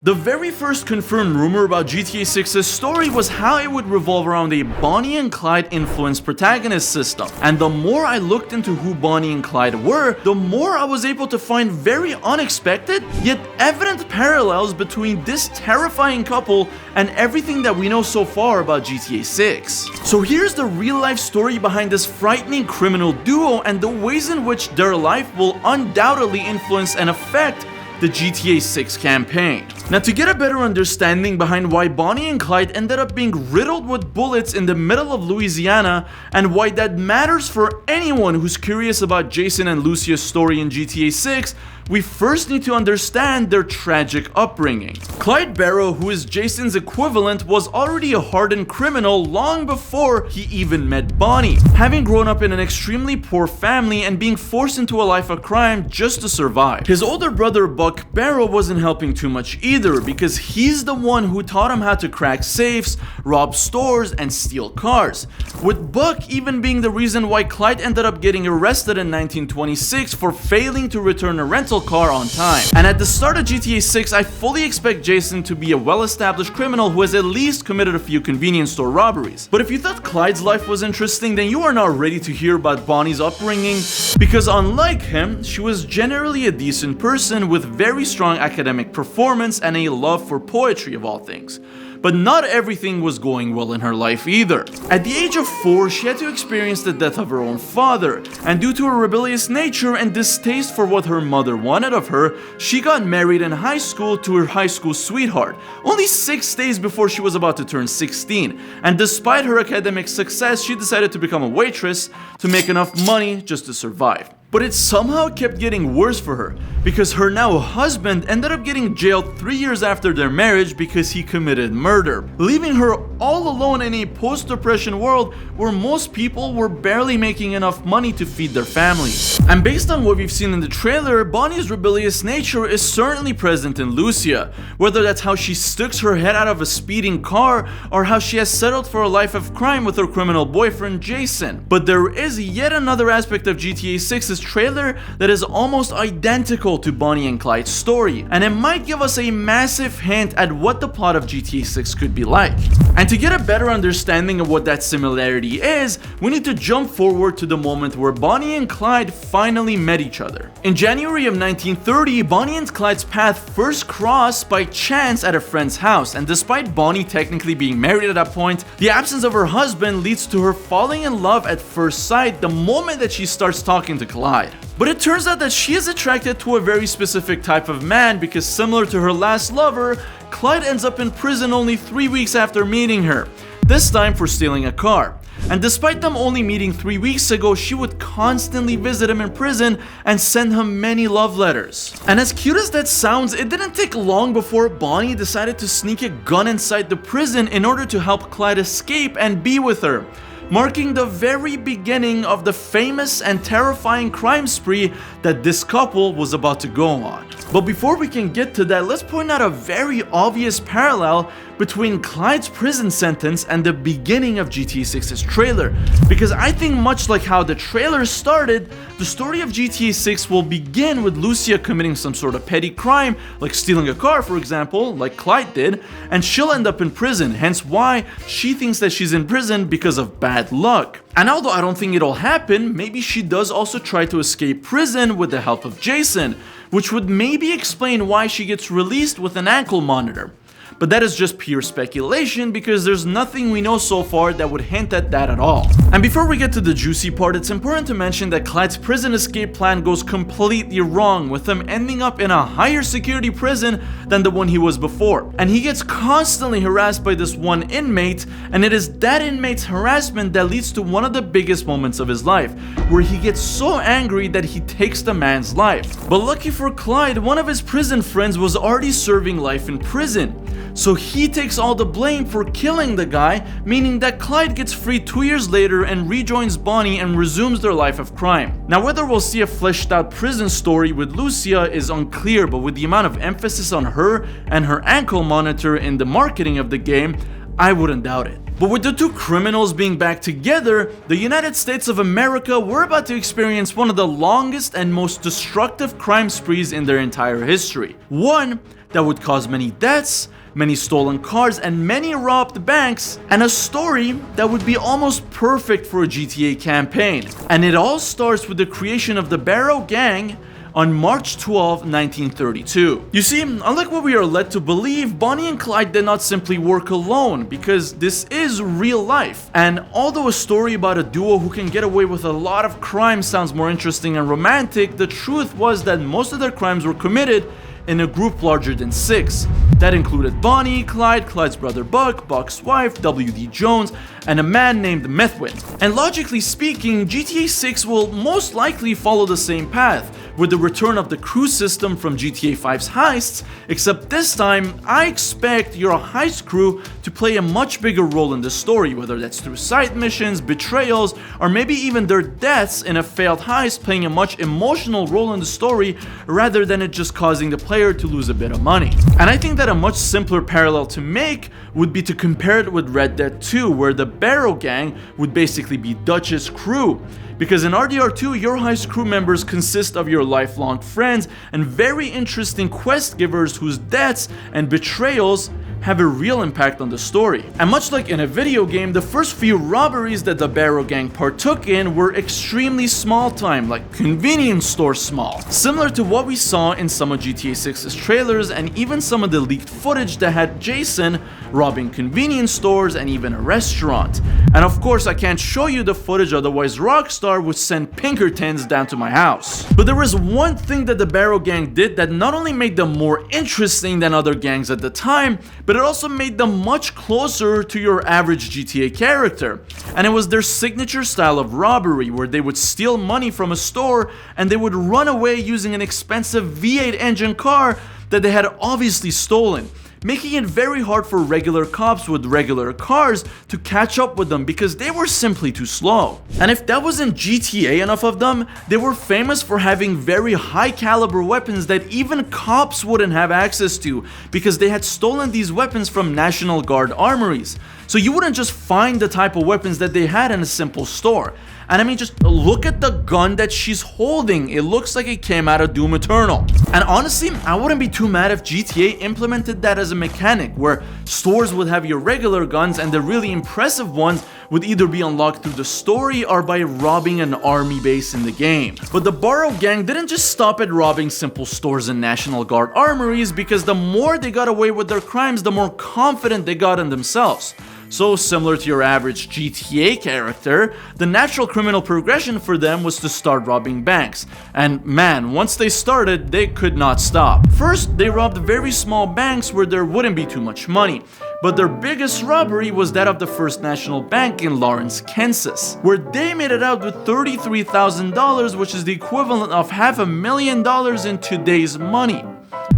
The very first confirmed rumor about GTA 6's story was how it would revolve around a Bonnie and Clyde influenced protagonist system. And the more I looked into who Bonnie and Clyde were, the more I was able to find very unexpected yet evident parallels between this terrifying couple and everything that we know so far about GTA 6. So here's the real life story behind this frightening criminal duo and the ways in which their life will undoubtedly influence and affect the GTA 6 campaign. Now, to get a better understanding behind why Bonnie and Clyde ended up being riddled with bullets in the middle of Louisiana and why that matters for anyone who's curious about Jason and Lucia's story in GTA 6, we first need to understand their tragic upbringing. Clyde Barrow, who is Jason's equivalent, was already a hardened criminal long before he even met Bonnie, having grown up in an extremely poor family and being forced into a life of crime just to survive. His older brother Buck Barrow wasn't helping too much either, because he's the one who taught him how to crack safes, rob stores, and steal cars, with Buck even being the reason why Clyde ended up getting arrested in 1926 for failing to return a rental car on time. And at the start of GTA 6, I fully expect Jason to be a well-established criminal who has at least committed a few convenience store robberies. But if you thought Clyde's life was interesting, then you are now ready to hear about Bonnie's upbringing, because unlike him, she was generally a decent person with very strong academic performance and a love for poetry of all things. But not everything was going well in her life either. At the age of 4, she had to experience the death of her own father, and due to her rebellious nature and distaste for what her mother wanted of her, she got married in high school to her high school sweetheart, only 6 days before she was about to turn 16, and despite her academic success, she decided to become a waitress to make enough money just to survive. But it somehow kept getting worse for her, because her now husband ended up getting jailed 3 years after their marriage because he committed murder, leaving her all alone in a post-depression world where most people were barely making enough money to feed their families. And based on what we've seen in the trailer, Bonnie's rebellious nature is certainly present in Lucia, whether that's how she sticks her head out of a speeding car or how she has settled for a life of crime with her criminal boyfriend Jason. But there is yet another aspect of GTA 6's trailer that is almost identical to Bonnie and Clyde's story, and it might give us a massive hint at what the plot of GTA 6 could be like. And to get a better understanding of what that similarity is, we need to jump forward to the moment where Bonnie and Clyde finally met each other. In January of 1930, Bonnie and Clyde's path first crossed by chance at a friend's house, and despite Bonnie technically being married at that point, the absence of her husband leads to her falling in love at first sight the moment that she starts talking to Clyde. But it turns out that she is attracted to a very specific type of man, because similar to her last lover, Clyde ends up in prison only 3 weeks after meeting her, this time for stealing a car. And despite them only meeting 3 weeks ago, she would constantly visit him in prison and send him many love letters. And as cute as that sounds, it didn't take long before Bonnie decided to sneak a gun inside the prison in order to help Clyde escape and be with her, marking the very beginning of the famous and terrifying crime spree that this couple was about to go on. But before we can get to that, let's point out a very obvious parallel between Clyde's prison sentence and the beginning of GTA 6's trailer, because I think much like how the trailer started, the story of GTA 6 will begin with Lucia committing some sort of petty crime, like stealing a car for example, like Clyde did, and she'll end up in prison, hence why she thinks that she's in prison because of bad luck. And although I don't think it'll happen, maybe she does also try to escape prison with the help of Jason, which would maybe explain why she gets released with an ankle monitor. But that is just pure speculation, because there's nothing we know so far that would hint at that at all. And before we get to the juicy part, it's important to mention that Clyde's prison escape plan goes completely wrong, with him ending up in a higher security prison than the one he was before. And he gets constantly harassed by this one inmate, and it is that inmate's harassment that leads to one of the biggest moments of his life, where he gets so angry that he takes the man's life. But lucky for Clyde, one of his prison friends was already serving life in prison, so he takes all the blame for killing the guy, meaning that Clyde gets free 2 years later and rejoins Bonnie and resumes their life of crime. Now, whether we'll see a fleshed out prison story with Lucia is unclear, but with the amount of emphasis on her and her ankle monitor in the marketing of the game, I wouldn't doubt it. But with the two criminals being back together, the United States of America were about to experience one of the longest and most destructive crime sprees in their entire history. One that would cause many deaths, many stolen cars, and many robbed banks, and a story that would be almost perfect for a GTA campaign. And it all starts with the creation of the Barrow Gang on March 12, 1932. You see, unlike what we are led to believe, Bonnie and Clyde did not simply work alone, because this is real life. And although a story about a duo who can get away with a lot of crimes sounds more interesting and romantic, the truth was that most of their crimes were committed in a group larger than 6. That included Bonnie, Clyde, Clyde's brother Buck, Buck's wife, W.D. Jones, and a man named Methwin. And logically speaking, GTA 6 will most likely follow the same path, with the return of the crew system from GTA 5's heists, except this time, I expect your heist crew to play a much bigger role in the story, whether that's through side missions, betrayals, or maybe even their deaths in a failed heist playing a much emotional role in the story rather than it just causing the player to lose a bit of money. And I think that a much simpler parallel to make would be to compare it with Red Dead 2, where the Barrow Gang would basically be Dutch's crew. Because in RDR2, your heist crew members consist of your lifelong friends and very interesting quest givers whose deaths and betrayals have a real impact on the story. And much like in a video game, the first few robberies that the Barrow Gang partook in were extremely small time, like convenience store small. Similar to what we saw in some of GTA 6's trailers and even some of the leaked footage that had Jason robbing convenience stores and even a restaurant. And of course I can't show you the footage, otherwise Rockstar would send Pinkertons down to my house. But there was one thing that the Barrow Gang did that not only made them more interesting than other gangs at the time, but it also made them much closer to your average GTA character. And it was their signature style of robbery, where they would steal money from a store and they would run away using an expensive V8 engine car that they had obviously stolen, making it very hard for regular cops with regular cars to catch up with them because they were simply too slow. And if that wasn't GTA enough of them, they were famous for having very high caliber weapons that even cops wouldn't have access to because they had stolen these weapons from National Guard armories. So you wouldn't just find the type of weapons that they had in a simple store. And I mean, just look at the gun that she's holding. It looks like it came out of Doom Eternal. And honestly, I wouldn't be too mad if GTA implemented that as a mechanic, where stores would have your regular guns and the really impressive ones would either be unlocked through the story or by robbing an army base in the game. But the Barrow Gang didn't just stop at robbing simple stores and National Guard armories, because the more they got away with their crimes, the more confident they got in themselves. So similar to your average GTA character, the natural criminal progression for them was to start robbing banks. And man, once they started, they could not stop. First, they robbed very small banks where there wouldn't be too much money. But their biggest robbery was that of the First National Bank in Lawrence, Kansas, where they made it out with $33,000, which is the equivalent of $500,000 in today's money.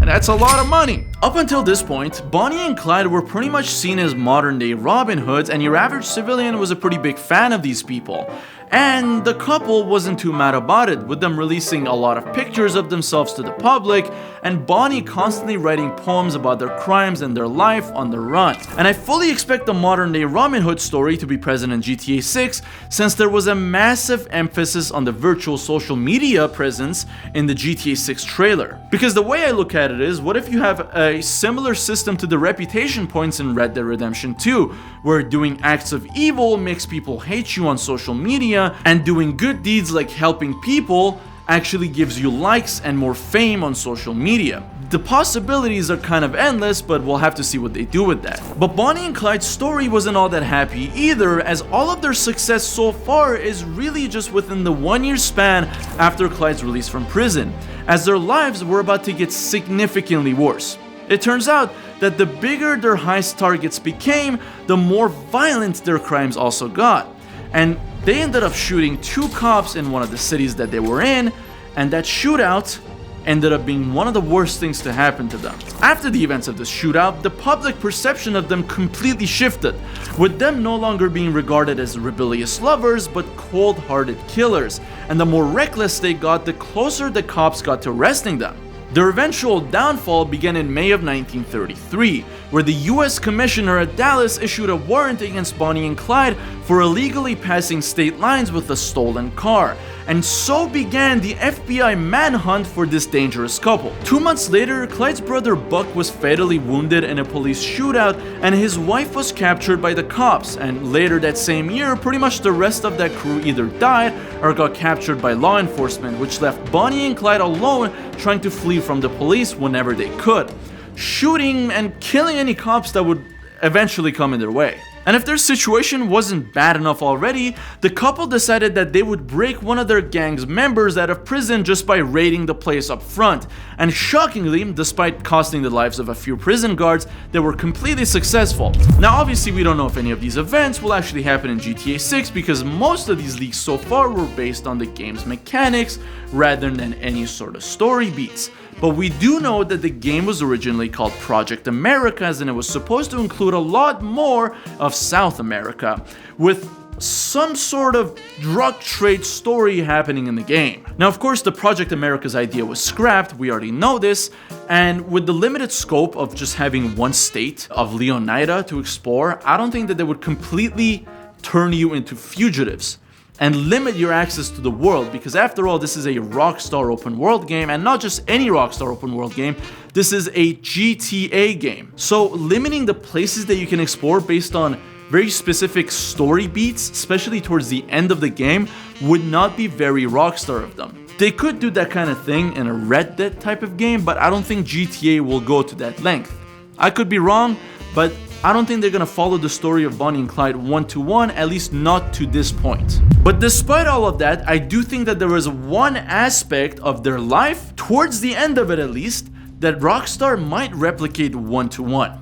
And that's a lot of money. Up until this point, Bonnie and Clyde were pretty much seen as modern day Robin Hoods, and your average civilian was a pretty big fan of these people. And the couple wasn't too mad about it, with them releasing a lot of pictures of themselves to the public, and Bonnie constantly writing poems about their crimes and their life on the run. And I fully expect the modern day Robin Hood story to be present in GTA 6, since there was a massive emphasis on the virtual social media presence in the GTA 6 trailer. Because the way I look at it is, what if you have a similar system to the reputation points in Red Dead Redemption 2, where doing acts of evil makes people hate you on social media, and doing good deeds like helping people actually gives you likes and more fame on social media. The possibilities are kind of endless, but we'll have to see what they do with that. But Bonnie and Clyde's story wasn't all that happy either, as all of their success so far is really just within the 1-year span after Clyde's release from prison, as their lives were about to get significantly worse. It turns out that the bigger their heist targets became, the more violent their crimes also got. And they ended up shooting 2 cops in one of the cities that they were in, and that shootout ended up being one of the worst things to happen to them. After the events of this shootout, the public perception of them completely shifted, with them no longer being regarded as rebellious lovers, but cold-hearted killers. And the more reckless they got, the closer the cops got to arresting them. Their eventual downfall began in May of 1933, where the US Commissioner at Dallas issued a warrant against Bonnie and Clyde for illegally passing state lines with a stolen car. and so began the FBI manhunt for this dangerous couple. 2 months later, Clyde's brother Buck was fatally wounded in a police shootout, and his wife was captured by the cops, and later that same year, pretty much the rest of that crew either died or got captured by law enforcement, which left Bonnie and Clyde alone trying to flee from the police whenever they could, shooting and killing any cops that would eventually come in their way. And if their situation wasn't bad enough already, the couple decided that they would break one of their gang's members out of prison just by raiding the place up front. And shockingly, despite costing the lives of a few prison guards, they were completely successful. Now obviously we don't know if any of these events will actually happen in GTA 6 because most of these leaks so far were based on the game's mechanics rather than any sort of story beats. But we do know that the game was originally called Project Americas, and it was supposed to include a lot more of South America, with some sort of drug trade story happening in the game. Now of course the Project Americas idea was scrapped, we already know this, and with the limited scope of just having one state of Leonida to explore, I don't think that they would completely turn you into fugitives and limit your access to the world, because after all, this is a Rockstar open world game, and not just any Rockstar open world game, this is a GTA game. So limiting the places that you can explore based on very specific story beats, especially towards the end of the game, would not be very Rockstar of them. They could do that kind of thing in a Red Dead type of game, but I don't think GTA will go to that length. I could be wrong, but I don't think they're gonna follow the story of Bonnie and Clyde one-to-one, at least not to this point. But despite all of that, I do think that there was one aspect of their life, towards the end of it at least, that Rockstar might replicate one-to-one.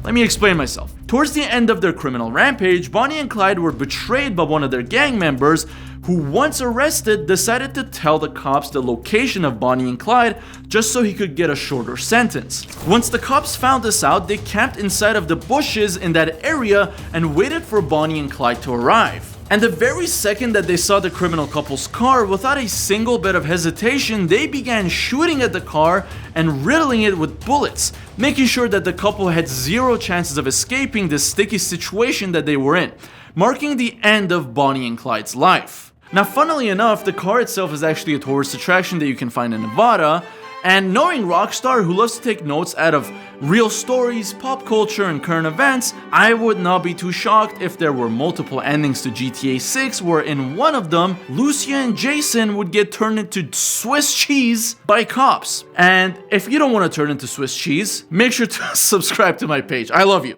Let me explain myself. Towards the end of their criminal rampage, Bonnie and Clyde were betrayed by one of their gang members who, once arrested, decided to tell the cops the location of Bonnie and Clyde just so he could get a shorter sentence. Once the cops found this out, they camped inside of the bushes in that area and waited for Bonnie and Clyde to arrive. And the very second that they saw the criminal couple's car, without a single bit of hesitation, they began shooting at the car and riddling it with bullets, making sure that the couple had zero chances of escaping this sticky situation that they were in, marking the end of Bonnie and Clyde's life. Now, funnily enough, the car itself is actually a tourist attraction that you can find in Nevada, and knowing Rockstar, who loves to take notes out of real stories, pop culture, and current events, I would not be too shocked if there were multiple endings to GTA 6 where in one of them, Lucia and Jason would get turned into Swiss cheese by cops. And if you don't want to turn into Swiss cheese, make sure to subscribe to my page. I love you.